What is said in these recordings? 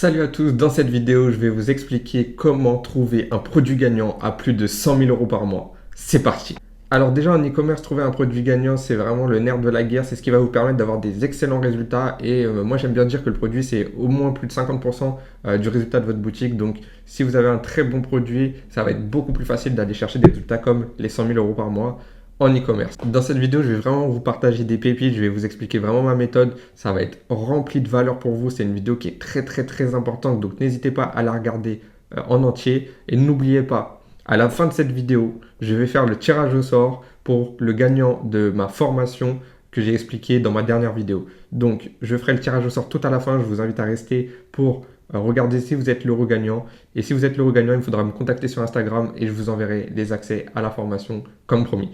Salut à tous, dans cette vidéo, je vais vous expliquer comment trouver un produit gagnant à plus de 100 000 euros par mois. C'est parti! Alors déjà en e-commerce, trouver un produit gagnant, c'est vraiment le nerf de la guerre, c'est ce qui va vous permettre d'avoir des excellents résultats et moi j'aime bien dire que le produit c'est au moins plus de 50% du résultat de votre boutique. Donc si vous avez un très bon produit, ça va être beaucoup plus facile d'aller chercher des résultats comme les 100 000 euros par mois en e-commerce. Dans cette vidéo, je vais vraiment vous partager des pépites, je vais vous expliquer vraiment ma méthode. Ça va être rempli de valeur pour vous. C'est une vidéo qui est très importante, donc n'hésitez pas à la regarder en entier. Et n'oubliez pas, à la fin de cette vidéo, je vais faire le tirage au sort pour le gagnant de ma formation que j'ai expliqué dans ma dernière vidéo. Donc, je ferai le tirage au sort tout à la fin. Je vous invite à rester pour regarder si vous êtes l'euro gagnant. Et si vous êtes l'euro gagnant, il faudra me contacter sur Instagram et je vous enverrai les accès à la formation comme promis.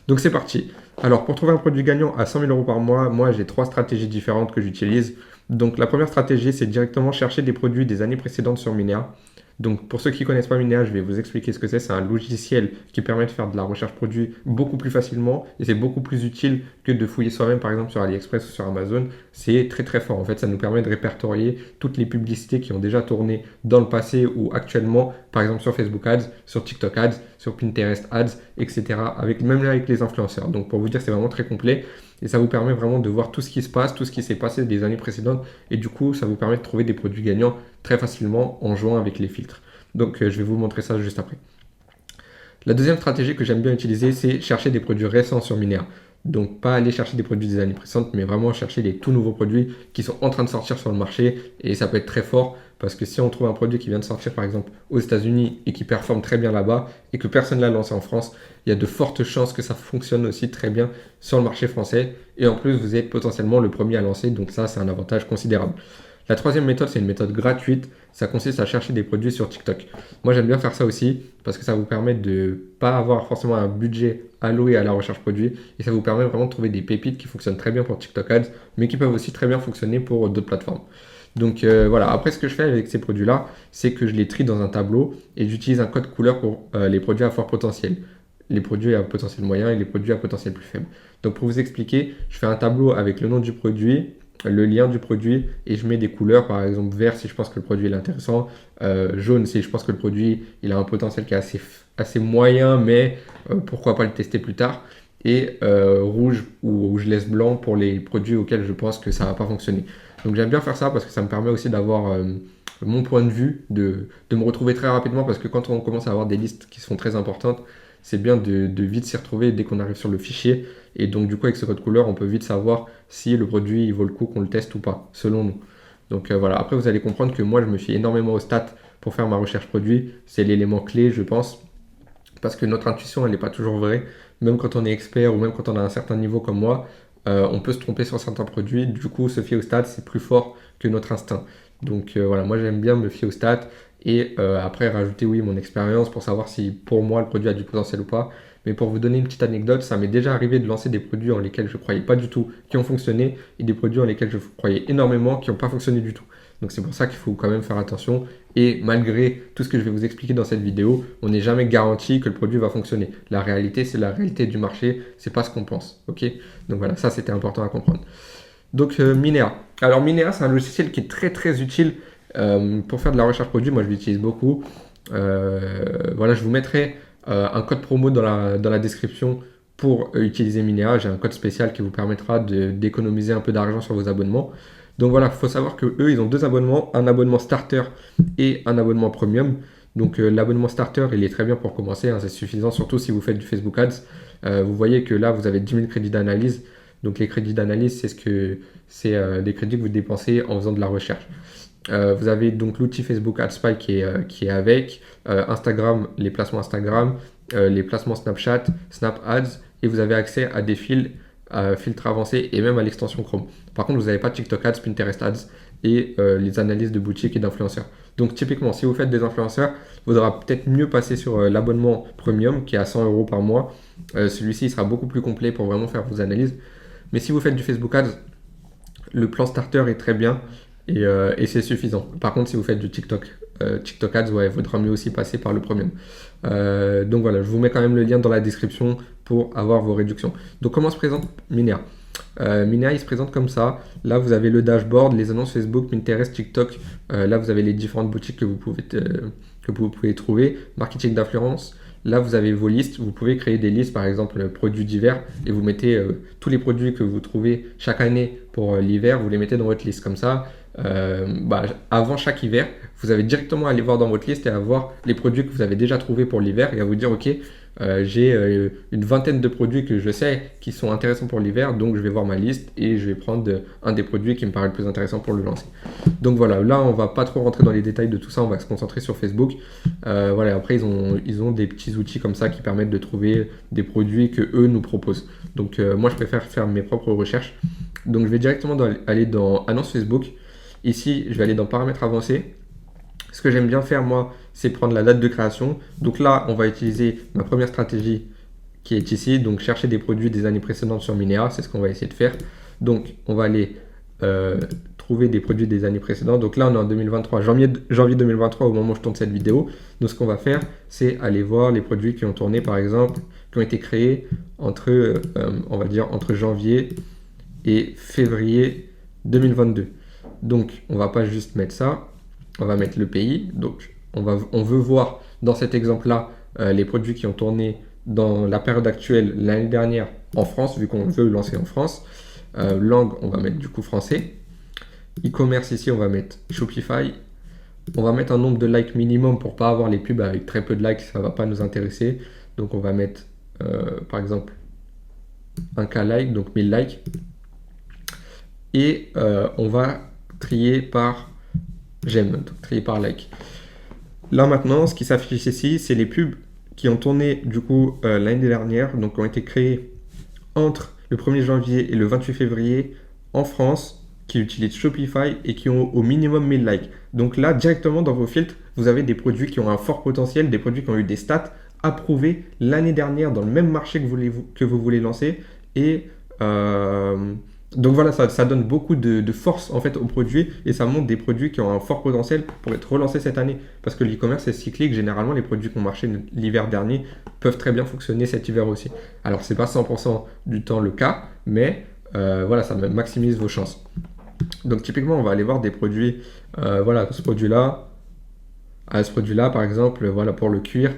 Donc, c'est parti. Alors, pour trouver un produit gagnant à 100 000 euros par mois, moi, j'ai 3 stratégies différentes que j'utilise. Donc, la première stratégie, c'est directement chercher des produits des années précédentes sur Minea. Donc, pour ceux qui ne connaissent pas Minea, je vais vous expliquer ce que c'est. C'est un logiciel qui permet de faire de la recherche produit beaucoup plus facilement et c'est beaucoup plus utile que de fouiller soi-même, par exemple, sur AliExpress ou sur Amazon. C'est très fort. En fait, ça nous permet de répertorier toutes les publicités qui ont déjà tourné dans le passé ou actuellement, par exemple sur Facebook Ads, sur TikTok Ads, sur Pinterest Ads, etc. Même avec les influenceurs. Donc, pour vous dire, c'est vraiment très complet. Et ça vous permet vraiment de voir tout ce qui se passe, tout ce qui s'est passé des années précédentes. Et du coup, ça vous permet de trouver des produits gagnants très facilement en jouant avec les filtres. Donc, je vais vous montrer ça juste après. La deuxième stratégie que j'aime bien utiliser, c'est chercher des produits récents sur Minea. Donc, pas aller chercher des produits des années précédentes, mais vraiment chercher les tout nouveaux produits qui sont en train de sortir sur le marché. Et ça peut être très fort parce que si on trouve un produit qui vient de sortir, par exemple, aux États-Unis et qui performe très bien là-bas et que personne ne l'a lancé en France, il y a de fortes chances que ça fonctionne aussi très bien sur le marché français. Et en plus, vous êtes potentiellement le premier à lancer. Donc, ça, c'est un avantage considérable. La troisième méthode, c'est une méthode gratuite. Ça consiste à chercher des produits sur TikTok. Moi, j'aime bien faire ça aussi parce que ça vous permet de ne pas avoir forcément un budget alloué à la recherche produit et ça vous permet vraiment de trouver des pépites qui fonctionnent très bien pour TikTok Ads, mais qui peuvent aussi très bien fonctionner pour d'autres plateformes. Donc voilà, après ce que je fais avec ces produits-là, c'est que je les trie dans un tableau et j'utilise un code couleur pour les produits à fort potentiel, les produits à potentiel moyen et les produits à potentiel plus faible. Donc pour vous expliquer, je fais un tableau avec le nom du produit, le lien du produit et je mets des couleurs, par exemple vert si je pense que le produit est intéressant, jaune si je pense que le produit il a un potentiel qui est assez moyen, mais pourquoi pas le tester plus tard, et rouge ou je laisse blanc pour les produits auxquels je pense que ça va pas fonctionner. Donc j'aime bien faire ça parce que ça me permet aussi d'avoir mon point de vue, de me retrouver très rapidement parce que quand on commence à avoir des listes qui sont très importantes, c'est bien de vite s'y retrouver dès qu'on arrive sur le fichier. Et donc du coup avec ce code couleur, on peut vite savoir si le produit il vaut le coup qu'on le teste ou pas, selon nous. Donc voilà, après vous allez comprendre que moi je me fie énormément aux stats pour faire ma recherche produit. C'est l'élément clé je pense, parce que notre intuition elle n'est pas toujours vraie. Même quand on est expert ou même quand on a un certain niveau comme moi, on peut se tromper sur certains produits. Du coup se fier aux stats c'est plus fort que notre instinct. Donc voilà, moi j'aime bien me fier aux stats et après rajouter oui mon expérience pour savoir si pour moi le produit a du potentiel ou pas. Mais pour vous donner une petite anecdote, ça m'est déjà arrivé de lancer des produits en lesquels je ne croyais pas du tout qui ont fonctionné et des produits en lesquels je croyais énormément qui n'ont pas fonctionné du tout. Donc c'est pour ça qu'il faut quand même faire attention et malgré tout ce que je vais vous expliquer dans cette vidéo, on n'est jamais garanti que le produit va fonctionner. La réalité, c'est la réalité du marché, c'est pas ce qu'on pense. Ok? Donc voilà, ça c'était important à comprendre. Donc Minea. Alors Minea, c'est un logiciel qui est très utile pour faire de la recherche produit. Moi je l'utilise beaucoup. Voilà, je vous mettrai un code promo dans la description pour utiliser Minea. J'ai un code spécial qui vous permettra d'économiser un peu d'argent sur vos abonnements. Donc voilà, il faut savoir que eux, ils ont 2 abonnements, un abonnement starter et un abonnement premium. Donc l'abonnement starter, il est très bien pour commencer, hein, c'est suffisant, surtout si vous faites du Facebook Ads. Vous voyez que là, vous avez 10 000 crédits d'analyse. Donc les crédits d'analyse, c'est des crédits que vous dépensez en faisant de la recherche. Vous avez donc l'outil Facebook AdSpy qui est avec, Instagram, les placements Instagram, les placements Snapchat, Snap Ads, et vous avez accès à des filtres avancés et même à l'extension Chrome. Par contre, vous n'avez pas TikTok Ads, Pinterest Ads et les analyses de boutiques et d'influenceurs. Donc typiquement, si vous faites des influenceurs, il vaudra peut-être mieux passer sur l'abonnement premium qui est à 100 euros par mois. Celui-ci sera beaucoup plus complet pour vraiment faire vos analyses. Mais si vous faites du Facebook Ads, le plan starter est très bien et c'est suffisant. Par contre, si vous faites du TikTok Ads, il vaudra mieux aussi passer par le premium. Donc voilà, je vous mets quand même le lien dans la description pour avoir vos réductions. Donc comment se présente Minea? Minea, il se présente comme ça. Là, vous avez le dashboard, les annonces Facebook, Pinterest, TikTok. Là, vous avez les différentes boutiques que vous pouvez trouver. Marketing d'influence. Là, vous avez vos listes. Vous pouvez créer des listes, par exemple, produits d'hiver. Et vous mettez tous les produits que vous trouvez chaque année pour l'hiver. Vous les mettez dans votre liste comme ça. Avant chaque hiver, vous avez directement à aller voir dans votre liste et à voir les produits que vous avez déjà trouvés pour l'hiver et à vous dire, ok, j'ai une vingtaine de produits que je sais qui sont intéressants pour l'hiver, donc je vais voir ma liste et je vais prendre un des produits qui me paraît le plus intéressant pour le lancer. Donc voilà, là on va pas trop rentrer dans les détails de tout ça, on va se concentrer sur Facebook. Après ils ont des petits outils comme ça qui permettent de trouver des produits que eux nous proposent. Donc moi je préfère faire mes propres recherches. Donc je vais directement aller dans Annonce Facebook. Ici je vais aller dans Paramètres avancés. Ce que j'aime bien faire, moi, c'est prendre la date de création. Donc là, on va utiliser ma première stratégie qui est ici. Donc, chercher des produits des années précédentes sur Minea. C'est ce qu'on va essayer de faire. Donc, on va aller trouver des produits des années précédentes. Donc là, on est en 2023, janvier 2023 au moment où je tourne cette vidéo. Donc, ce qu'on va faire, c'est aller voir les produits qui ont tourné, par exemple, qui ont été créés entre, on va dire, entre janvier et février 2022. Donc, on ne va pas juste mettre ça. On va mettre le pays. Donc, on veut voir dans cet exemple-là les produits qui ont tourné dans la période actuelle l'année dernière en France, vu qu'on veut lancer en France. Langue, on va mettre du coup français. E-commerce ici, on va mettre Shopify. On va mettre un nombre de likes minimum pour pas avoir les pubs avec très peu de likes, ça va pas nous intéresser. Donc, on va mettre par exemple un K like, donc 1000 likes. Et on va trier par j'aime, donc trier par like. Là maintenant, ce qui s'affiche ici, c'est les pubs qui ont tourné du coup l'année dernière, donc qui ont été créées entre le 1er janvier et le 28 février en France, qui utilisent Shopify et qui ont au minimum 1000 likes. Donc là, directement dans vos filtres, vous avez des produits qui ont un fort potentiel, des produits qui ont eu des stats approuvés l'année dernière dans le même marché que vous voulez lancer. Et donc voilà, ça donne beaucoup de force en fait aux produits et ça montre des produits qui ont un fort potentiel pour être relancés cette année. Parce que l'e-commerce est cyclique, généralement les produits qui ont marché l'hiver dernier peuvent très bien fonctionner cet hiver aussi. Alors c'est pas 100% du temps le cas, mais voilà, ça maximise vos chances. Donc typiquement on va aller voir des produits, voilà ce produit-là par exemple, voilà pour le cuir.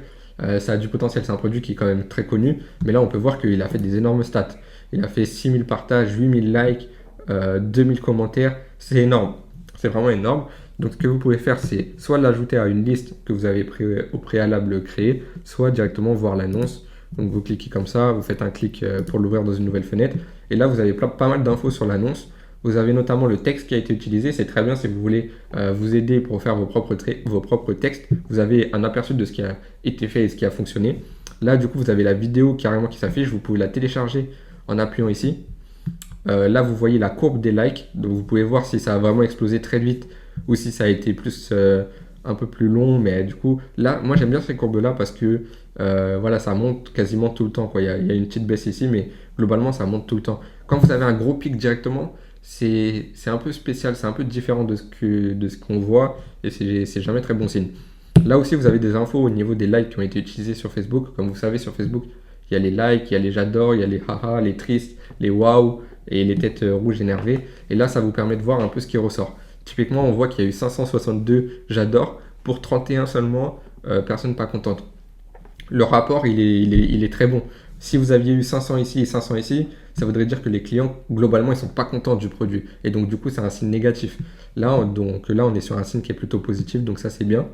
Ça a du potentiel, c'est un produit qui est quand même très connu, mais là on peut voir qu'il a fait des énormes stats. Il a fait 6000 partages, 8000 likes, 2000 commentaires, c'est énorme, c'est vraiment énorme. Donc ce que vous pouvez faire, c'est soit l'ajouter à une liste que vous avez au préalable créée, soit directement voir l'annonce. Donc vous cliquez comme ça, vous faites un clic pour l'ouvrir dans une nouvelle fenêtre, et là vous avez pas mal d'infos sur l'annonce. Vous avez notamment le texte qui a été utilisé, c'est très bien si vous voulez vous aider pour faire vos propres textes. Vous avez un aperçu de ce qui a été fait et ce qui a fonctionné. Là, du coup, vous avez la vidéo carrément qui s'affiche. Vous pouvez la télécharger en appuyant ici. Là, vous voyez la courbe des likes. Donc, vous pouvez voir si ça a vraiment explosé très vite ou si ça a été un peu plus long. Mais du coup, là, moi, j'aime bien ces courbes-là parce que voilà, ça monte quasiment tout le temps, quoi. Il y a une petite baisse ici, mais globalement, ça monte tout le temps. Quand vous avez un gros pic directement, c'est un peu spécial, c'est un peu différent de ce qu'on voit et c'est jamais très bon signe. Là aussi, vous avez des infos au niveau des likes qui ont été utilisés sur Facebook. Comme vous savez, sur Facebook, il y a les likes, il y a les j'adore, il y a les haha, les tristes, les waouh et les têtes rouges énervées. Et là, ça vous permet de voir un peu ce qui ressort. Typiquement, on voit qu'il y a eu 562 j'adore pour 31 seulement personnes pas contentes. Le rapport, il est très bon. Si vous aviez eu 500 ici et 500 ici, ça voudrait dire que les clients, globalement, ils sont pas contents du produit. Et donc, du coup, c'est un signe négatif. Là, on est sur un signe qui est plutôt positif, donc ça, c'est bien.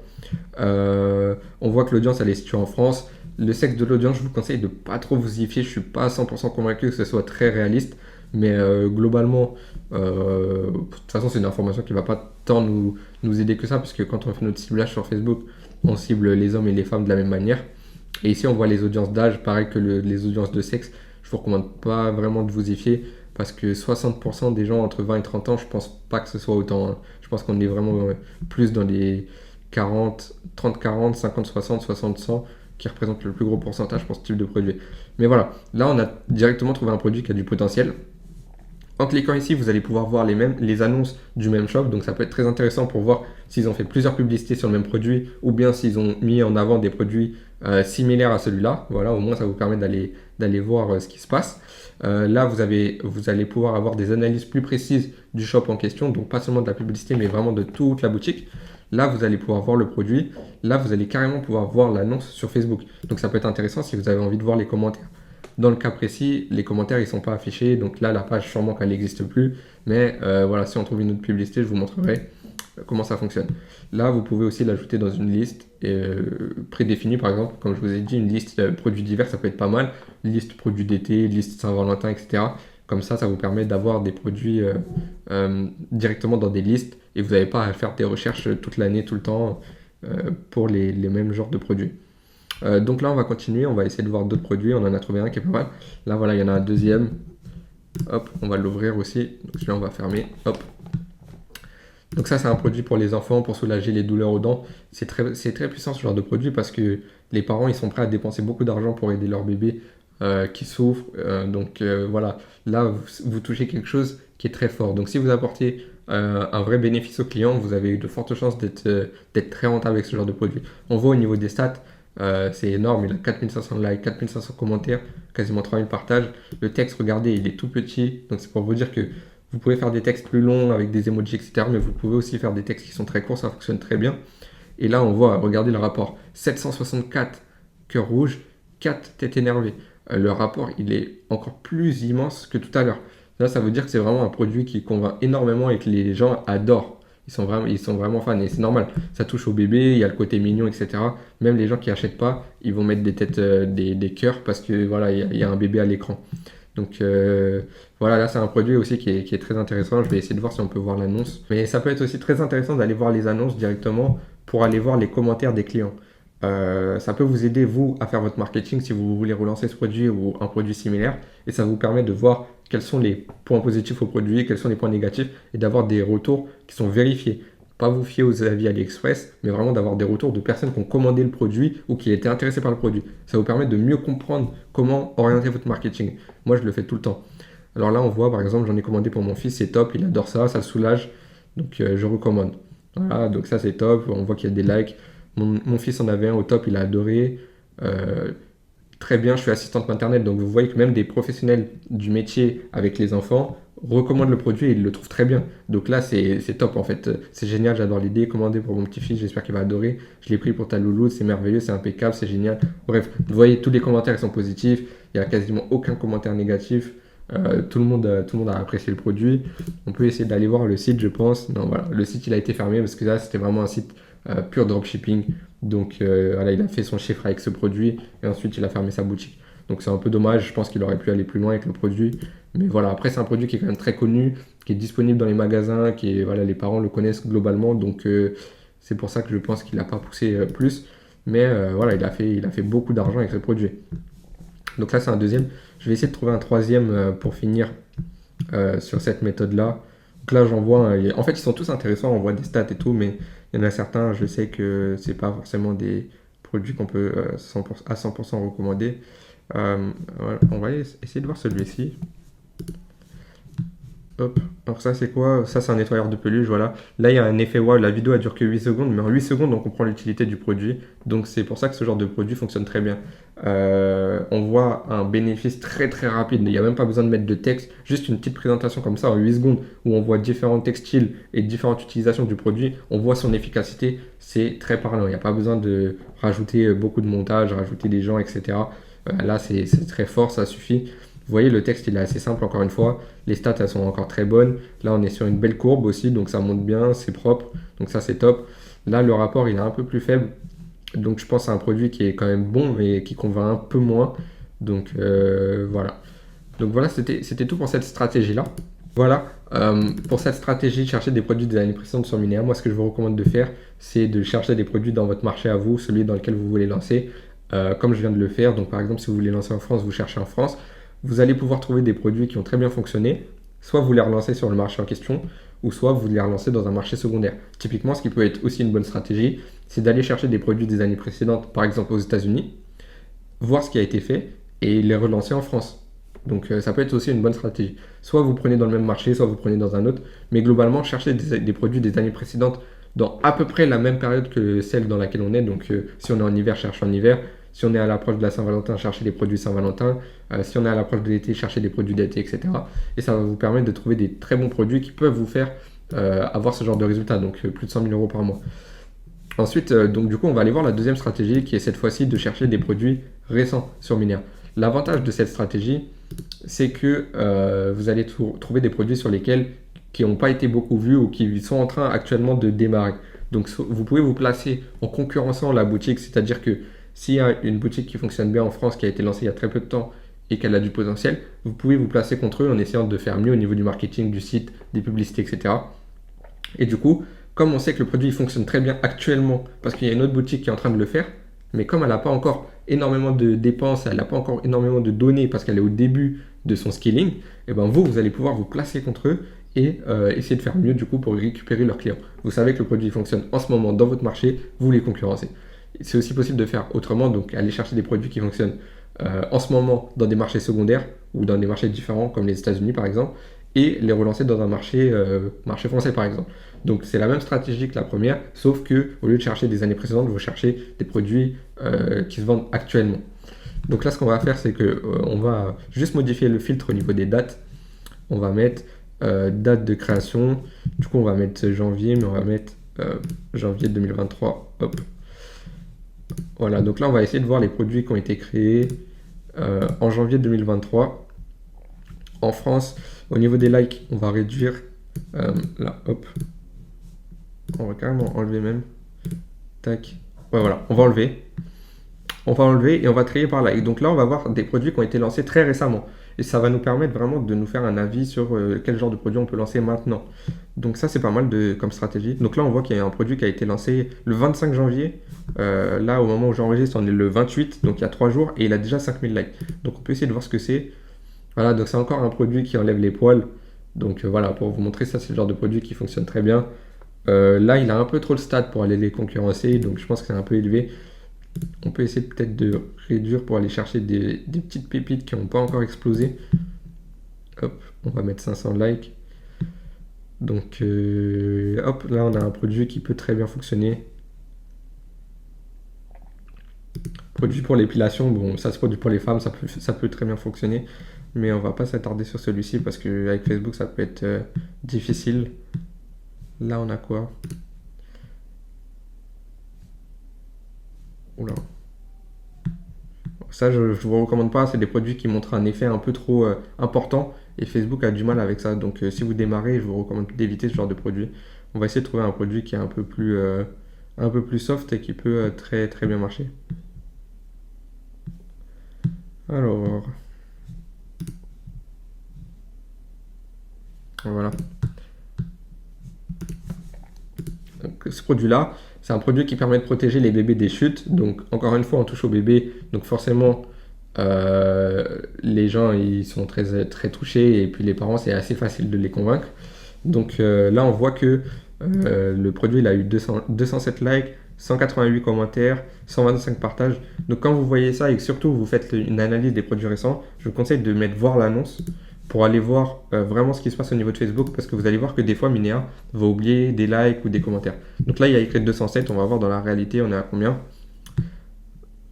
On voit que l'audience, elle est située en France. Le sexe de l'audience, je vous conseille de pas trop vous y fier. Je suis pas 100% convaincu que ce soit très réaliste. Mais globalement, de toute façon, c'est une information qui va pas tant nous aider que ça, parce que quand on fait notre ciblage sur Facebook, on cible les hommes et les femmes de la même manière. Et ici, on voit les audiences d'âge, pareil que les audiences de sexe. Je vous recommande pas vraiment de vous y fier parce que 60% des gens entre 20 et 30 ans, je pense pas que ce soit autant. Hein. Je pense qu'on est vraiment plus dans les 40, 30-40, 50-60, 60-100 qui représentent le plus gros pourcentage pour ce type de produit. Mais voilà, là, on a directement trouvé un produit qui a du potentiel. En cliquant ici, vous allez pouvoir voir les annonces du même shop. Donc ça peut être très intéressant pour voir s'ils ont fait plusieurs publicités sur le même produit ou bien s'ils ont mis en avant des produits similaires à celui-là. Voilà, au moins ça vous permet d'aller voir ce qui se passe. Là, vous allez pouvoir avoir des analyses plus précises du shop en question. Donc pas seulement de la publicité, mais vraiment de toute la boutique. Là, vous allez pouvoir voir le produit. Là, vous allez carrément pouvoir voir l'annonce sur Facebook. Donc ça peut être intéressant si vous avez envie de voir les commentaires. Dans le cas précis, les commentaires ils sont pas affichés, donc là la page sûrement qu'elle n'existe plus, mais voilà, si on trouve une autre publicité, je vous montrerai comment ça fonctionne. Là, vous pouvez aussi l'ajouter dans une liste prédéfinie, par exemple, comme je vous ai dit, une liste produits divers, ça peut être pas mal, liste produits d'été, liste Saint-Valentin, etc. Comme ça vous permet d'avoir des produits directement dans des listes et vous n'avez pas à faire des recherches toute l'année, tout le temps pour les mêmes genres de produits. Donc là, on va continuer, on va essayer de voir d'autres produits. On en a trouvé un qui est pas mal. Là, voilà, il y en a un deuxième. Hop, on va l'ouvrir aussi. Donc celui-là, on va fermer. Hop. Donc ça, c'est un produit pour les enfants, pour soulager les douleurs aux dents. C'est très puissant ce genre de produit parce que les parents, ils sont prêts à dépenser beaucoup d'argent pour aider leur bébé qui souffre. Donc voilà, là, vous touchez quelque chose qui est très fort. Donc si vous apportez un vrai bénéfice au client, vous avez de fortes chances d'être très rentable avec ce genre de produit. On voit au niveau des stats, c'est énorme, il a 4500 likes, 4500 commentaires, quasiment 3000 partages. Le texte, regardez, il est tout petit, donc c'est pour vous dire que vous pouvez faire des textes plus longs avec des emojis, etc. Mais vous pouvez aussi faire des textes qui sont très courts, ça fonctionne très bien. Et là, on voit, regardez le rapport, 764 cœurs rouges, 4 têtes énervées. Le rapport, il est encore plus immense que tout à l'heure. Là, ça veut dire que c'est vraiment un produit qui convainc énormément et que les gens adorent. Ils sont vraiment fans et c'est normal. Ça touche au bébé, il y a le côté mignon, etc. Même les gens qui achètent pas, ils vont mettre des têtes, des cœurs parce que voilà, il y a un bébé à l'écran. Donc voilà, là c'est un produit aussi qui est très intéressant. Je vais essayer de voir si on peut voir l'annonce. Mais ça peut être aussi très intéressant d'aller voir les annonces directement pour aller voir les commentaires des clients. Ça peut vous aider, vous, à faire votre marketing si vous voulez relancer ce produit ou un produit similaire. Et ça vous permet de voir quels sont les points positifs au produit, quels sont les points négatifs et d'avoir des retours qui sont vérifiés. Pas vous fier aux avis AliExpress, mais vraiment d'avoir des retours de personnes qui ont commandé le produit ou qui étaient intéressées par le produit. Ça vous permet de mieux comprendre comment orienter votre marketing. Moi, je le fais tout le temps. Alors là, on voit, par exemple, j'en ai commandé pour mon fils, c'est top, il adore ça, ça le soulage. Donc, je recommande. Voilà, donc ça, c'est top. On voit qu'il y a des likes. Mon fils en avait un au top, il a adoré. Très bien, je suis assistante maternelle, donc vous voyez que même des professionnels du métier avec les enfants recommandent le produit et ils le trouvent très bien. Donc là, c'est top en fait. C'est génial, j'adore l'idée. Commandé pour mon petit-fils, j'espère qu'il va adorer. Je l'ai pris pour ta louloute, c'est merveilleux, c'est impeccable, c'est génial. Bref, vous voyez, tous les commentaires sont positifs. Il n'y a quasiment aucun commentaire négatif. Tout le monde a apprécié le produit. On peut essayer d'aller voir le site, je pense. Non, voilà, le site il a été fermé parce que là, c'était vraiment un site pur dropshipping. Donc voilà, il a fait son chiffre avec ce produit et ensuite il a fermé sa boutique. Donc c'est un peu dommage, je pense qu'il aurait pu aller plus loin avec le produit. Mais voilà, après c'est un produit qui est quand même très connu, qui est disponible dans les magasins, voilà, les parents le connaissent globalement. Donc c'est pour ça que je pense qu'il n'a pas poussé plus. Mais voilà, il a fait beaucoup d'argent avec ce produit. Donc là c'est un deuxième. Je vais essayer de trouver un troisième pour finir sur cette méthode-là. Donc là j'en vois, en fait ils sont tous intéressants, on voit des stats et tout, mais il y en a certains, je sais que c'est pas forcément des produits qu'on peut à 100% recommander. Voilà, on va essayer de voir celui-ci. Hop. Alors ça c'est quoi? Ça c'est un nettoyeur de peluche, voilà. Là il y a un effet wow, la vidéo a duré que 8 secondes, mais en 8 secondes on comprend l'utilité du produit. Donc c'est pour ça que ce genre de produit fonctionne très bien. On voit un bénéfice très très rapide, il n'y a même pas besoin de mettre de texte, juste une petite présentation comme ça en 8 secondes où on voit différents textiles et différentes utilisations du produit, on voit son efficacité, c'est très parlant. Il n'y a pas besoin de rajouter beaucoup de montage, rajouter des gens, etc. Là c'est très fort, ça suffit. Vous voyez, le texte il est assez simple encore une fois. Les stats elles sont encore très bonnes. Là on est sur une belle courbe aussi, donc ça monte bien, c'est propre. Donc ça c'est top. Là le rapport il est un peu plus faible. Donc je pense à un produit qui est quand même bon mais qui convainc un peu moins. Donc voilà. Donc voilà, c'était tout pour cette stratégie-là. Voilà, pour cette stratégie, chercher des produits des années précédentes sur Minea, moi ce que je vous recommande de faire, c'est de chercher des produits dans votre marché à vous, celui dans lequel vous voulez lancer, comme je viens de le faire. Donc par exemple, si vous voulez lancer en France, vous cherchez en France. Vous allez pouvoir trouver des produits qui ont très bien fonctionné. Soit vous les relancez sur le marché en question, ou soit vous les relancez dans un marché secondaire. Typiquement, ce qui peut être aussi une bonne stratégie, c'est d'aller chercher des produits des années précédentes, par exemple aux États-Unis, voir ce qui a été fait et les relancer en France. Donc ça peut être aussi une bonne stratégie. Soit vous prenez dans le même marché, soit vous prenez dans un autre. Mais globalement, cherchez des produits des années précédentes dans à peu près la même période que celle dans laquelle on est. Donc si on est en hiver, cherchez en hiver. Si on est à l'approche de la Saint-Valentin, cherchez des produits Saint-Valentin. Si on est à l'approche de l'été, cherchez des produits d'été, etc. Et ça va vous permettre de trouver des très bons produits qui peuvent vous faire avoir ce genre de résultat. Donc plus de 100 000 euros par mois. Ensuite, donc du coup, on va aller voir la deuxième stratégie qui est cette fois-ci de chercher des produits récents sur Minea. L'avantage de cette stratégie, c'est que vous allez trouver des produits sur lesquels qui n'ont pas été beaucoup vus ou qui sont en train actuellement de démarrer. Donc vous pouvez vous placer en concurrençant la boutique, c'est-à-dire que s'il y a une boutique qui fonctionne bien en France, qui a été lancée il y a très peu de temps et qu'elle a du potentiel, vous pouvez vous placer contre eux en essayant de faire mieux au niveau du marketing, du site, des publicités, etc. Et du coup, comme on sait que le produit fonctionne très bien actuellement, parce qu'il y a une autre boutique qui est en train de le faire, mais comme elle n'a pas encore énormément de dépenses, elle n'a pas encore énormément de données parce qu'elle est au début de son scaling, et ben vous allez pouvoir vous placer contre eux et essayer de faire mieux du coup pour récupérer leurs clients. Vous savez que le produit fonctionne en ce moment dans votre marché, vous les concurrencez. C'est aussi possible de faire autrement, donc aller chercher des produits qui fonctionnent en ce moment dans des marchés secondaires ou dans des marchés différents comme les États-Unis par exemple, et les relancer dans un marché français par exemple. Donc c'est la même stratégie que la première, sauf que au lieu de chercher des années précédentes, vous cherchez des produits qui se vendent actuellement. Donc là, ce qu'on va faire, c'est que on va juste modifier le filtre au niveau des dates. On va mettre date de création. Du coup, on va mettre janvier, mais on va mettre janvier 2023. Hop. Voilà, donc là, on va essayer de voir les produits qui ont été créés en janvier 2023. En France, au niveau des likes, on va réduire. Là, hop. On va carrément enlever même. Tac. Ouais, voilà, on va enlever. On va enlever et on va trier par like. Donc là, on va voir des produits qui ont été lancés très récemment. Et ça va nous permettre vraiment de nous faire un avis sur quel genre de produit on peut lancer maintenant. Donc ça, c'est pas mal comme stratégie. Donc là, on voit qu'il y a un produit qui a été lancé le 25 janvier. Là, au moment où j'enregistre, on est le 28, donc il y a 3 jours, et il a déjà 5000 likes. Donc on peut essayer de voir ce que c'est. Voilà, donc c'est encore un produit qui enlève les poils. Donc voilà, pour vous montrer ça, c'est le genre de produit qui fonctionne très bien. Là, il a un peu trop le stade pour aller les concurrencer, donc je pense que c'est un peu élevé. On peut essayer peut-être de réduire pour aller chercher des petites pépites qui n'ont pas encore explosé. Hop, on va mettre 500 likes. Donc, hop, là on a un produit qui peut très bien fonctionner. Produit pour l'épilation, bon, ça c'est produit pour les femmes, ça peut très bien fonctionner. Mais on va pas s'attarder sur celui-ci parce qu'avec Facebook ça peut être difficile. Là on a quoi? Oula. Ça, je ne vous recommande pas. C'est des produits qui montrent un effet un peu trop important et Facebook a du mal avec ça. Donc, si vous démarrez, je vous recommande d'éviter ce genre de produit. On va essayer de trouver un produit qui est un peu plus soft et qui peut très très bien marcher. Alors, voilà. Donc, ce produit-là, c'est un produit qui permet de protéger les bébés des chutes. Donc, encore une fois, on touche aux bébés. Donc, forcément, les gens ils sont très, très touchés. Et puis, les parents, c'est assez facile de les convaincre. Donc, là, on voit que le produit il a eu 207 likes, 188 commentaires, 125 partages. Donc, quand vous voyez ça et que surtout vous faites une analyse des produits récents, je vous conseille de mettre voir l'annonce pour aller voir vraiment ce qui se passe au niveau de Facebook parce que vous allez voir que des fois Minea va oublier des likes ou des commentaires. Donc là il y a écrit 207, on va voir dans la réalité on est à combien?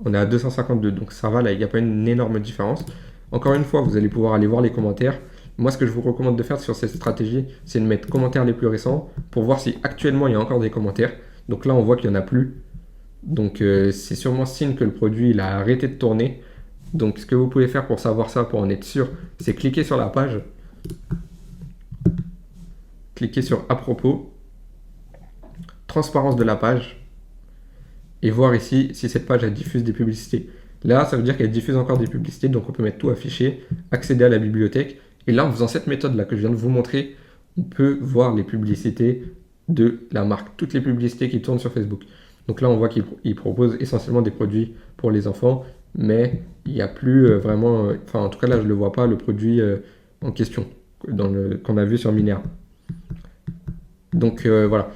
On est à 252, donc ça va là, il n'y a pas une énorme différence. Encore une fois, vous allez pouvoir aller voir les commentaires. Moi ce que je vous recommande de faire sur cette stratégie, c'est de mettre commentaires les plus récents pour voir si actuellement il y a encore des commentaires. Donc là on voit qu'il n'y en a plus. Donc c'est sûrement signe que le produit il a arrêté de tourner. Donc ce que vous pouvez faire pour savoir ça, pour en être sûr, c'est cliquer sur la page, cliquer sur à propos, transparence de la page, et voir ici si cette page elle diffuse des publicités. Là, ça veut dire qu'elle diffuse encore des publicités, donc on peut mettre tout affiché, accéder à la bibliothèque, et là en faisant cette méthode là que je viens de vous montrer, on peut voir les publicités de la marque, toutes les publicités qui tournent sur Facebook. Donc là on voit qu'il propose essentiellement des produits pour les enfants, mais il n'y a plus vraiment, enfin en tout cas là je ne le vois pas le produit en question qu'on a vu sur Minea. Donc voilà,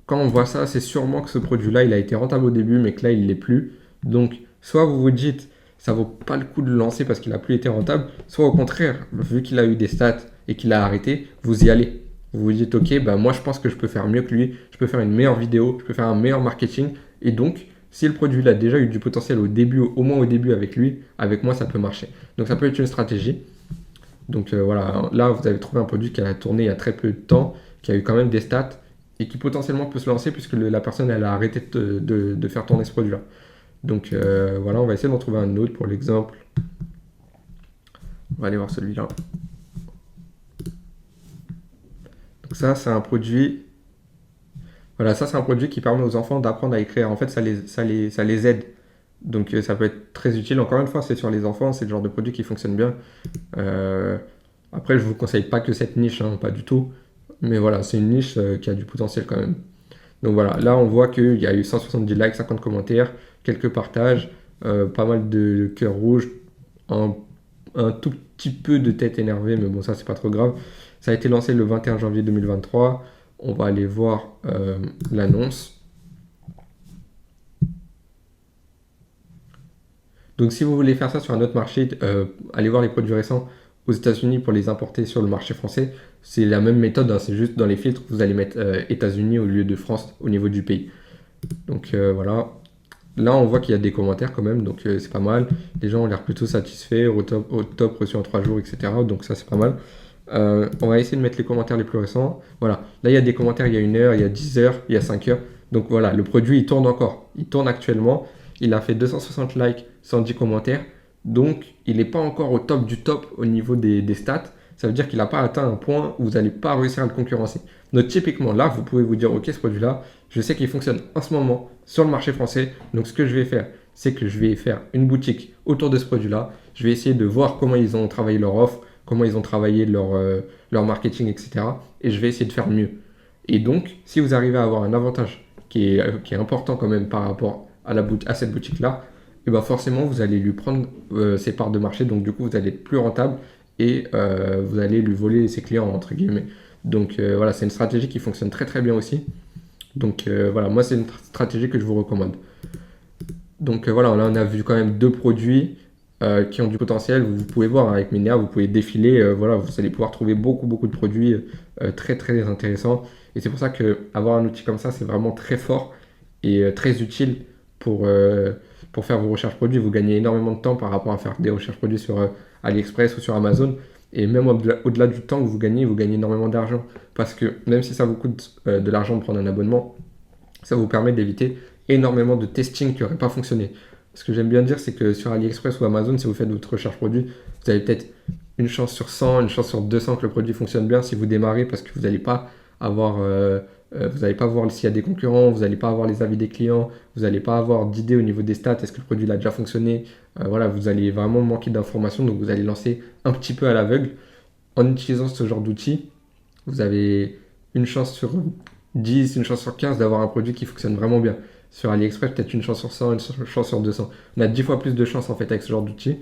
quand on voit ça, c'est sûrement que ce produit-là il a été rentable au début, mais que là il ne l'est plus. Donc soit vous vous dites ça vaut pas le coup de le lancer parce qu'il a plus été rentable. Soit au contraire, vu qu'il a eu des stats et qu'il a arrêté, vous y allez. Vous vous dites, ok, bah moi je pense que je peux faire mieux que lui, je peux faire une meilleure vidéo, je peux faire un meilleur marketing. Et donc, si le produit a déjà eu du potentiel au début, au moins au début avec lui, avec moi ça peut marcher. Donc ça peut être une stratégie. Donc voilà, là vous avez trouvé un produit qui a tourné il y a très peu de temps, qui a eu quand même des stats et qui potentiellement peut se lancer puisque la personne elle a arrêté de faire tourner ce produit-là. Donc voilà, on va essayer d'en trouver un autre pour l'exemple. On va aller voir celui-là. Donc ça, c'est un produit. Voilà, ça c'est un produit qui permet aux enfants d'apprendre à écrire. En fait, ça les aide. Donc ça peut être très utile. Encore une fois, c'est sur les enfants, c'est le genre de produit qui fonctionne bien. Euh, Après, je vous conseille pas que cette niche, hein, pas du tout. Mais voilà, c'est une niche qui a du potentiel quand même. Donc voilà, là on voit qu'il y a eu 170 likes, 50 commentaires, quelques partages, pas mal de cœurs rouges, un, un tout petit peu de tête énervée, mais bon ça c'est pas trop grave. Ça a été lancé le 21 janvier 2023. On va aller voir l'annonce. Donc si vous voulez faire ça sur un autre marché, allez voir les produits récents aux États-Unis pour les importer sur le marché français. C'est la même méthode, hein, c'est juste dans les filtres, vous allez mettre États-Unis au lieu de France au niveau du pays. Donc voilà. Là, on voit qu'il y a des commentaires quand même, donc c'est pas mal. Les gens ont l'air plutôt satisfaits, au top reçu en 3 jours, etc. Donc ça, c'est pas mal. On va essayer de mettre les commentaires les plus récents. Voilà, là, il y a des commentaires il y a 1 heure, il y a 10 heures, il y a 5 heures. Donc voilà, le produit, il tourne encore. Il tourne actuellement. Il a fait 260 likes, 110 commentaires. Donc, il n'est pas encore au top du top au niveau des stats. Ça veut dire qu'il n'a pas atteint un point où vous n'allez pas réussir à le concurrencer. Donc, typiquement, là, vous pouvez vous dire, ok, ce produit-là, je sais qu'il fonctionne en ce moment sur le marché français. Donc, ce que je vais faire, c'est que je vais faire une boutique autour de ce produit-là. Je vais essayer de voir comment ils ont travaillé leur offre, comment ils ont travaillé leur marketing, etc. Et je vais essayer de faire mieux. Et donc, si vous arrivez à avoir un avantage qui est important quand même par rapport à cette boutique-là, et ben forcément, vous allez lui prendre ses parts de marché. Donc, du coup, vous allez être plus rentable et vous allez lui voler ses clients, entre guillemets. Donc, voilà, c'est une stratégie qui fonctionne très très bien aussi. Donc, voilà, moi, c'est une stratégie que je vous recommande. Donc, voilà, là, on a vu quand même 2 produits qui ont du potentiel. Vous pouvez voir hein, avec Minea, vous pouvez défiler. Voilà, vous allez pouvoir trouver beaucoup de produits très très intéressants. Et c'est pour ça qu'avoir un outil comme ça, c'est vraiment très fort et très utile pour faire vos recherches produits. Vous gagnez énormément de temps par rapport à faire des recherches produits sur AliExpress ou sur Amazon. Et même au-delà du temps que vous gagnez énormément d'argent. Parce que même si ça vous coûte de l'argent de prendre un abonnement, ça vous permet d'éviter énormément de testing qui n'aurait pas fonctionné. Ce que j'aime bien dire, c'est que sur AliExpress ou Amazon, si vous faites votre recherche produit, vous avez peut-être une chance sur 100, une chance sur 200 que le produit fonctionne bien si vous démarrez parce que vous n'allez pas avoir, vous n'allez pas voir s'il y a des concurrents, vous n'allez pas avoir les avis des clients, vous n'allez pas avoir d'idée au niveau des stats, est-ce que le produit a déjà fonctionné. Voilà, vous allez vraiment manquer d'informations, donc vous allez lancer un petit peu à l'aveugle. En utilisant ce genre d'outils, vous avez une chance sur 10, une chance sur 15 d'avoir un produit qui fonctionne vraiment bien. Sur AliExpress, peut-être une chance sur 100, une chance sur 200. On a 10 fois plus de chance en fait avec ce genre d'outils.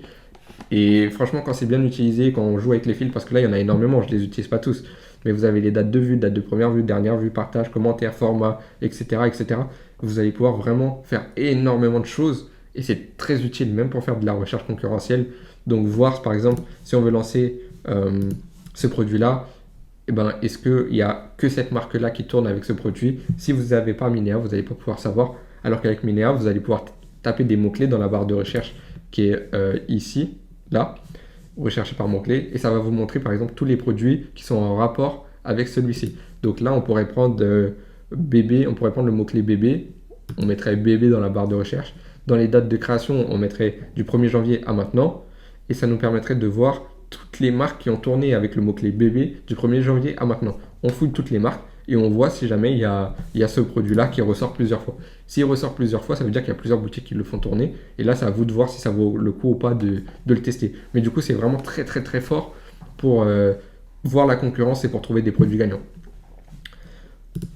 Et franchement, quand c'est bien utilisé, quand on joue avec les fils, parce que là, il y en a énormément, je ne les utilise pas tous, mais vous avez les dates de vue, dates de première vue, dernière vue, partage, commentaire, format, etc., etc. Vous allez pouvoir vraiment faire énormément de choses et c'est très utile, même pour faire de la recherche concurrentielle. Donc, voir par exemple, si on veut lancer ce produit-là, eh ben, est-ce qu'il n'y a que cette marque-là qui tourne avec ce produit? Si vous n'avez pas Minea, vous n'allez pas pouvoir savoir. Alors qu'avec Minea, vous allez pouvoir taper des mots-clés dans la barre de recherche qui est ici, là, rechercher par mots-clés, et ça va vous montrer par exemple tous les produits qui sont en rapport avec celui-ci. Donc là, on pourrait prendre bébé, on pourrait prendre le mot-clé bébé, on mettrait bébé dans la barre de recherche. Dans les dates de création, on mettrait du 1er janvier à maintenant, et ça nous permettrait de voir toutes les marques qui ont tourné avec le mot-clé bébé du 1er janvier à maintenant. On fouille toutes les marques et on voit si jamais il y a ce produit-là qui ressort plusieurs fois. S'il ressort plusieurs fois, ça veut dire qu'il y a plusieurs boutiques qui le font tourner. Et là, c'est à vous de voir si ça vaut le coup ou pas de le tester. Mais du coup, c'est vraiment très très très fort pour voir la concurrence et pour trouver des produits gagnants.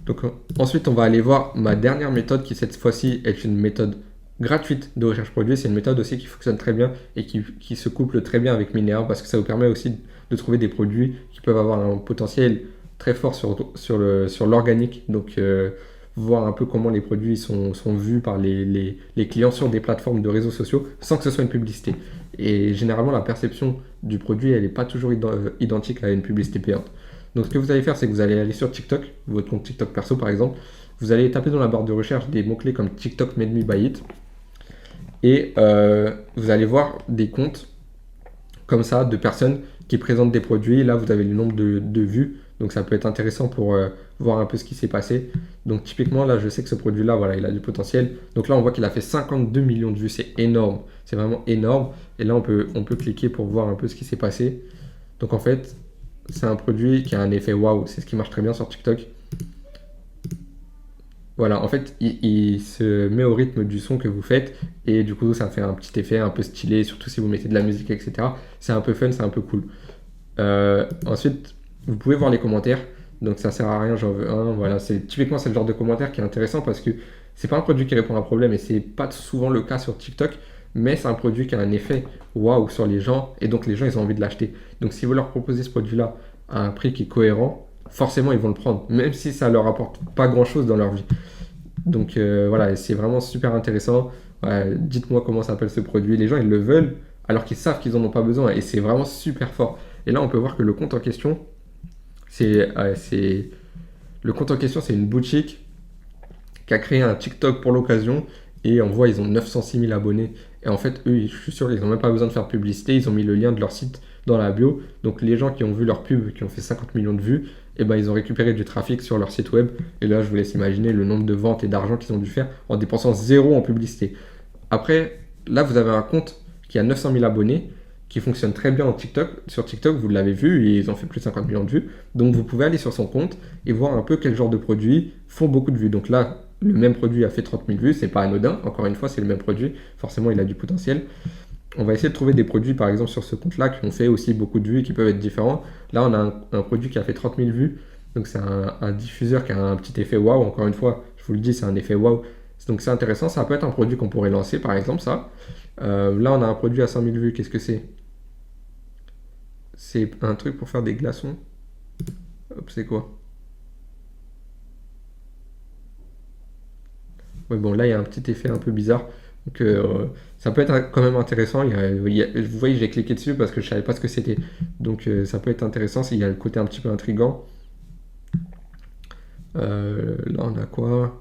Donc ensuite, on va aller voir ma dernière méthode qui cette fois-ci est une méthode gratuite de recherche produit. C'est une méthode aussi qui fonctionne très bien et qui se couple très bien avec Minea parce que ça vous permet aussi de trouver des produits qui peuvent avoir un potentiel très fort sur l'organique. Donc voir un peu comment les produits sont vus par les clients sur des plateformes de réseaux sociaux sans que ce soit une publicité. Et généralement, la perception du produit, elle n'est pas toujours identique à une publicité payante. Donc ce que vous allez faire, c'est que vous allez aller sur TikTok, votre compte TikTok perso par exemple, vous allez taper dans la barre de recherche des mots-clés comme TikTok Made Me Buy It, et vous allez voir des comptes comme ça de personnes qui présentent des produits. Là, vous avez le nombre de vues, donc ça peut être intéressant pour voir un peu ce qui s'est passé. Donc typiquement, là, je sais que ce produit-là, voilà, il a du potentiel. Donc là, on voit qu'il a fait 52 millions de vues, c'est énorme, c'est vraiment énorme. Et là, on peut cliquer pour voir un peu ce qui s'est passé. Donc en fait, c'est un produit qui a un effet waouh, c'est ce qui marche très bien sur TikTok. Voilà, en fait, il se met au rythme du son que vous faites et du coup, ça fait un petit effet un peu stylé, surtout si vous mettez de la musique, etc. C'est un peu fun, c'est un peu cool. Ensuite, vous pouvez voir les commentaires. Donc, ça sert à rien, j'en veux un. Voilà, c'est le genre de commentaire qui est intéressant parce que c'est pas un produit qui répond à un problème et c'est pas souvent le cas sur TikTok, mais c'est un produit qui a un effet waouh sur les gens et donc les gens, ils ont envie de l'acheter. Donc, si vous leur proposez ce produit-là à un prix qui est cohérent, forcément, ils vont le prendre, même si ça leur apporte pas grand-chose dans leur vie. Donc voilà, c'est vraiment super intéressant. Ouais, dites-moi comment s'appelle ce produit. Les gens, ils le veulent alors qu'ils savent qu'ils n'en ont pas besoin et c'est vraiment super fort. Et là, on peut voir que le compte en question, c'est le compte en question, c'est une boutique qui a créé un TikTok pour l'occasion et on voit ils ont 906 000 abonnés. Et en fait, eux, je suis sûr qu'ils n'ont même pas besoin de faire de publicité, ils ont mis le lien de leur site dans la bio. Donc les gens qui ont vu leur pub, qui ont fait 50 millions de vues, et ben, ils ont récupéré du trafic sur leur site web. Et là, je vous laisse imaginer le nombre de ventes et d'argent qu'ils ont dû faire en dépensant zéro en publicité. Après, là, vous avez un compte qui a 900 000 abonnés, qui fonctionne très bien en TikTok. Sur TikTok, vous l'avez vu, et ils ont fait plus de 50 millions de vues. Donc vous pouvez aller sur son compte et voir un peu quel genre de produits font beaucoup de vues. Donc là, le même produit a fait 30 000 vues, c'est pas anodin. Encore une fois, c'est le même produit. Forcément, il a du potentiel. On va essayer de trouver des produits, par exemple, sur ce compte-là, qui ont fait aussi beaucoup de vues et qui peuvent être différents. Là, on a un produit qui a fait 30 000 vues. Donc, c'est un diffuseur qui a un petit effet waouh. Encore une fois, je vous le dis, c'est un effet waouh. Donc, c'est intéressant. Ça peut être un produit qu'on pourrait lancer, par exemple, ça. Là, on a un produit à 100 000 vues. Qu'est-ce que c'est? C'est un truc pour faire des glaçons. Hop, c'est quoi? Ouais, bon, là, il y a un petit effet un peu bizarre. Donc, ça peut être quand même intéressant. Vous voyez, j'ai cliqué dessus parce que je savais pas ce que c'était. Donc, ça peut être intéressant s'il y a le côté un petit peu intriguant. Là, on a quoi?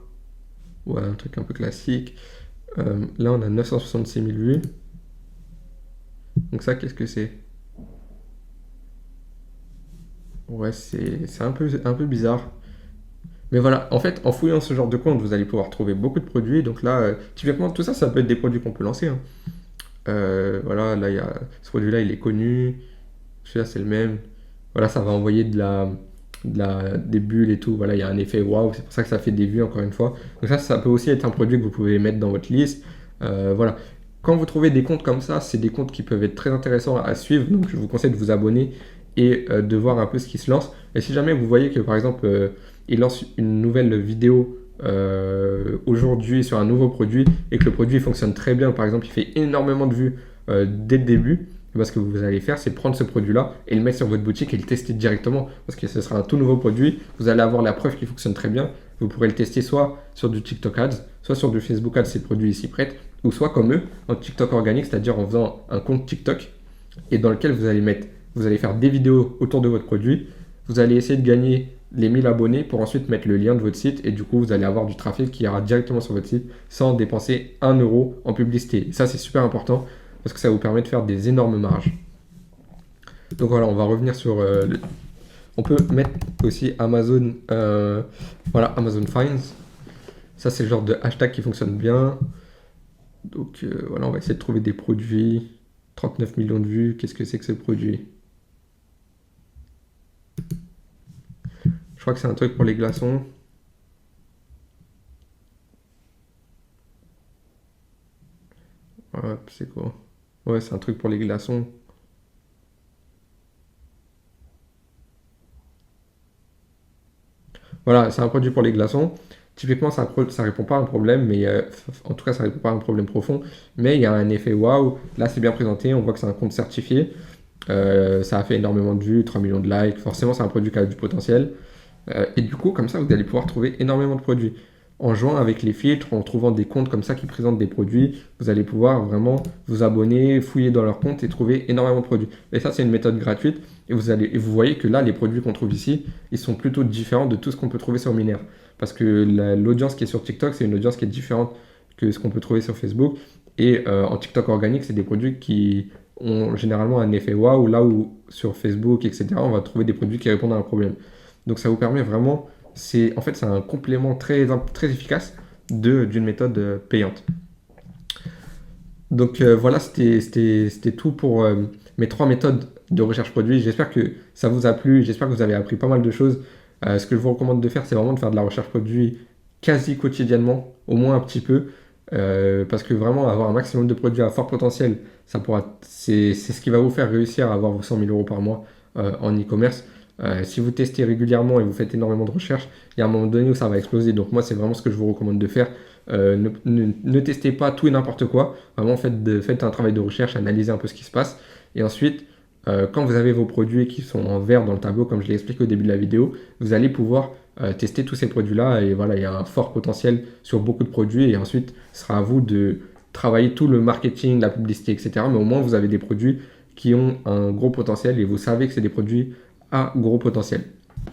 Ouais, un truc un peu classique. Là, on a 966 000 vues. Donc, ça, qu'est-ce que c'est? Ouais, c'est un peu bizarre. Mais voilà, en fait, en fouillant ce genre de compte, vous allez pouvoir trouver beaucoup de produits. Donc là, typiquement, tout ça, ça peut être des produits qu'on peut lancer, hein. Voilà, là, ce produit-là, il est connu. Celui-là, c'est le même. Voilà, ça va envoyer des bulles et tout. Voilà, il y a un effet waouh. C'est pour ça que ça fait des vues, encore une fois. Donc ça peut aussi être un produit que vous pouvez mettre dans votre liste. Voilà. Quand vous trouvez des comptes comme ça, c'est des comptes qui peuvent être très intéressants à suivre. Donc, je vous conseille de vous abonner et de voir un peu ce qui se lance. Et si jamais vous voyez que, par exemple, il lance une nouvelle vidéo aujourd'hui sur un nouveau produit et que le produit fonctionne très bien, par exemple, il fait énormément de vues dès le début, ce que vous allez faire, c'est prendre ce produit-là et le mettre sur votre boutique et le tester directement. Parce que ce sera un tout nouveau produit. Vous allez avoir la preuve qu'il fonctionne très bien. Vous pourrez le tester soit sur du TikTok Ads, soit sur du Facebook Ads si le produit est s'y prête, ou soit comme eux, en TikTok organique, c'est-à-dire en faisant un compte TikTok et dans lequel vous allez faire des vidéos autour de votre produit. Vous allez essayer de gagner les 1000 abonnés pour ensuite mettre le lien de votre site et du coup, vous allez avoir du trafic qui ira directement sur votre site sans dépenser 1 euro en publicité. Et ça, c'est super important parce que ça vous permet de faire des énormes marges. Donc voilà, on va revenir sur... On peut mettre aussi Amazon, voilà, Amazon Finds. Ça, c'est le genre de hashtag qui fonctionne bien. Donc voilà, on va essayer de trouver des produits. 39 millions de vues, qu'est-ce que c'est que ce produit? Je crois que c'est un truc pour les glaçons. Ouais, c'est quoi? Ouais, c'est un truc pour les glaçons. Voilà, c'est un produit pour les glaçons. Typiquement, ça répond pas à un problème, mais en tout cas, ça répond pas à un problème profond. Mais il y a un effet waouh. Là, c'est bien présenté. On voit que c'est un compte certifié. Ça a fait énormément de vues, 3 millions de likes. Forcément, c'est un produit qui a du potentiel. Et du coup, comme ça, vous allez pouvoir trouver énormément de produits. en jouant avec les filtres, en trouvant des comptes comme ça qui présentent des produits, vous allez pouvoir vraiment vous abonner, fouiller dans leur compte et trouver énormément de produits. Et ça, c'est une méthode gratuite. Et vous voyez que là, les produits qu'on trouve ici, ils sont plutôt différents de tout ce qu'on peut trouver sur Minea. Parce que l'audience qui est sur TikTok, c'est une audience qui est différente que ce qu'on peut trouver sur Facebook. Et en TikTok organique, c'est des produits qui ont généralement un effet waouh, là où sur Facebook, etc., on va trouver des produits qui répondent à un problème. Donc ça vous permet vraiment, c'est un complément très, très efficace d'une méthode payante. Donc voilà, c'était tout pour mes 3 méthodes de recherche produit. J'espère que ça vous a plu, j'espère que vous avez appris pas mal de choses. Ce que je vous recommande de faire, c'est vraiment de faire de la recherche produit quasi quotidiennement, au moins un petit peu, parce que vraiment avoir un maximum de produits à fort potentiel, c'est ce qui va vous faire réussir à avoir vos 100 000 euros par mois en e-commerce. Si vous testez régulièrement et vous faites énormément de recherches, il y a un moment donné où ça va exploser. Donc moi, c'est vraiment ce que je vous recommande de faire. Ne testez pas tout et n'importe quoi. Vraiment, faites un travail de recherche, analysez un peu ce qui se passe. Et ensuite, quand vous avez vos produits qui sont en vert dans le tableau, comme je l'ai expliqué au début de la vidéo, vous allez pouvoir tester tous ces produits-là. Et voilà, il y a un fort potentiel sur beaucoup de produits. Et ensuite, ce sera à vous de travailler tout le marketing, la publicité, etc. Mais au moins, vous avez des produits qui ont un gros potentiel et vous savez que c'est des produits à gros potentiel.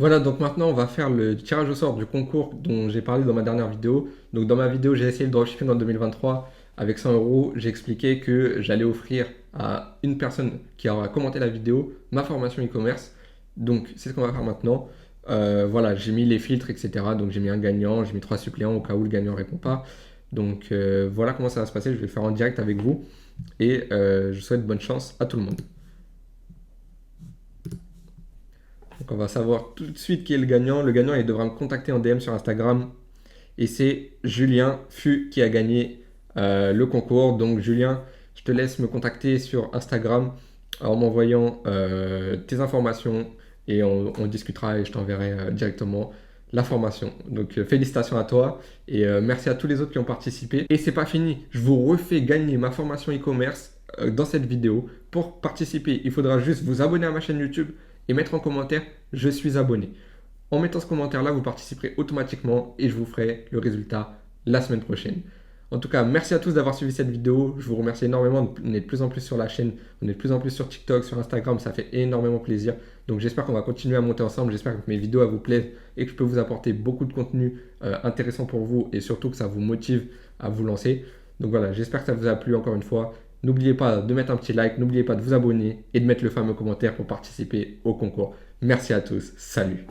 Voilà, donc maintenant on va faire le tirage au sort du concours dont j'ai parlé dans ma dernière vidéo. Donc dans ma vidéo, j'ai essayé le dropshipping en 2023 avec 100 euros. J'ai expliqué que j'allais offrir à une personne qui aura commenté la vidéo ma formation e-commerce. Donc c'est ce qu'on va faire maintenant. Voilà, j'ai mis les filtres, etc. Donc j'ai mis un gagnant, j'ai mis 3 suppléants au cas où le gagnant ne répond pas. Donc voilà comment ça va se passer. Je vais le faire en direct avec vous et je souhaite bonne chance à tout le monde. Donc on va savoir tout de suite qui est le gagnant. Le gagnant, il devra me contacter en DM sur Instagram. Et c'est Julien Fu qui a gagné le concours. Donc Julien, je te laisse me contacter sur Instagram en m'envoyant tes informations et on discutera et je t'enverrai directement la formation. Donc félicitations à toi et merci à tous les autres qui ont participé. Et c'est pas fini, je vous refais gagner ma formation e-commerce dans cette vidéo. Pour participer, il faudra juste vous abonner à ma chaîne YouTube et mettre en commentaire « Je suis abonné ». En mettant ce commentaire-là, vous participerez automatiquement et je vous ferai le résultat la semaine prochaine. En tout cas, merci à tous d'avoir suivi cette vidéo. Je vous remercie énormément. On est de plus en plus sur la chaîne, on est de plus en plus sur TikTok, sur Instagram. Ça fait énormément plaisir. Donc j'espère qu'on va continuer à monter ensemble. J'espère que mes vidéos vous plaisent et que je peux vous apporter beaucoup de contenu intéressant pour vous et surtout que ça vous motive à vous lancer. Donc voilà, j'espère que ça vous a plu encore une fois. N'oubliez pas de mettre un petit like, n'oubliez pas de vous abonner et de mettre le fameux commentaire pour participer au concours. Merci à tous, salut!